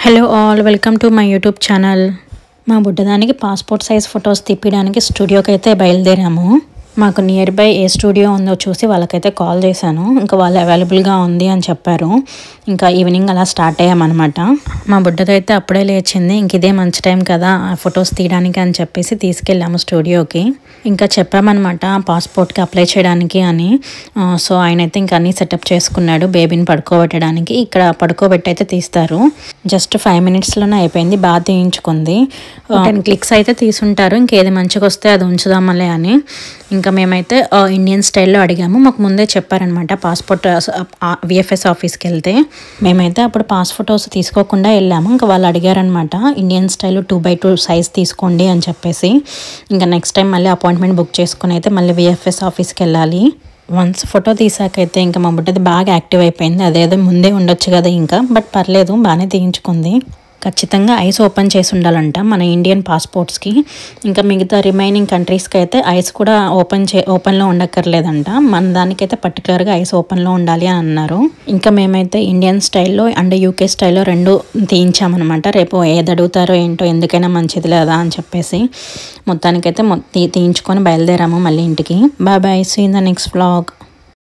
Hello all welcome to my YouTube channel. మా బుడ్డదానికి passport size photos తీయడానికి స్టూడియోకి అయితే బయలుదేరాము. మాకు నియర్ బై ఏ స్టూడియో ఉందో చూసి వాళ్ళకైతే కాల్ చేశాను. ఇంకా వాళ్ళు అవైలబుల్గా ఉంది అని చెప్పారు. ఇంకా ఈవినింగ్ అలా స్టార్ట్ అయ్యామన్నమాట. మా బుడ్డదైతే అప్పుడే లేచింది. ఇంక ఇదే మంచి టైం కదా ఆ ఫొటోస్ తీయడానికి అని చెప్పేసి తీసుకెళ్ళాము స్టూడియోకి. ఇంకా చెప్పామన్నమాట పాస్పోర్ట్కి అప్లై చేయడానికి అని. సో ఆయన అయితే ఇంకా అన్నీ సెటప్ చేసుకున్నాడు బేబీని పడుకోబెట్టడానికి. ఇక్కడ పడుకోబెట్టి అయితే తీస్తారు. జస్ట్ 5 minutesలోనే అయిపోయింది. బాగా తీయించుకుంది. 10 clicks అయితే తీసుంటారు. ఇంకేది మంచిగా వస్తే అది ఉంచుదామలే అని. ఇంకా మేమైతే ఇండియన్ స్టైల్లో అడిగాము. మాకు ముందే చెప్పారనమాట పాస్పోర్ట్ విఎఫ్ఎస్ ఆఫీస్కి వెళ్తే. మేమైతే అప్పుడు పాస్ ఫొటోస్ తీసుకోకుండా వెళ్ళాము. ఇంకా వాళ్ళు అడిగారనమాట ఇండియన్ స్టైల్ 2x2 సైజ్ తీసుకోండి అని చెప్పేసి. ఇంకా నెక్స్ట్ టైం మళ్ళీ అపాయింట్మెంట్ బుక్ చేసుకుని అయితే మళ్ళీ విఎఫ్ఎస్ ఆఫీస్కి వెళ్ళాలి. వన్స్ ఫోటో తీసాకైతే ఇంకా మా బుడ్డది బాగా యాక్టివ్ అయిపోయింది. అదేదో ముందే ఉండొచ్చు కదా ఇంకా, బట్ పర్లేదు బాగానే తీయించుకుంది. ఖచ్చితంగా ఐస్ ఓపెన్ చేసి ఉండాలంట మన ఇండియన్ పాస్పోర్ట్స్కి. ఇంకా మిగతా రిమైనింగ్ కంట్రీస్కి అయితే ఐస్ కూడా ఓపెన్లో ఉండక్కర్లేదంట. మన దానికైతే పర్టికులర్గా ఐస్ ఓపెన్లో ఉండాలి అని అన్నారు. ఇంకా మేమైతే ఇండియన్ స్టైల్లో అండ్ యూకే స్టైల్లో 2 తీయించామన్నమాట. రేపు ఏది అడుగుతారో ఏంటో, ఎందుకైనా మంచిది లేదా అని చెప్పేసి మొత్తానికైతే తీయించుకొని బయలుదేరాము మళ్ళీ ఇంటికి. Bye bye, see in the next vlog.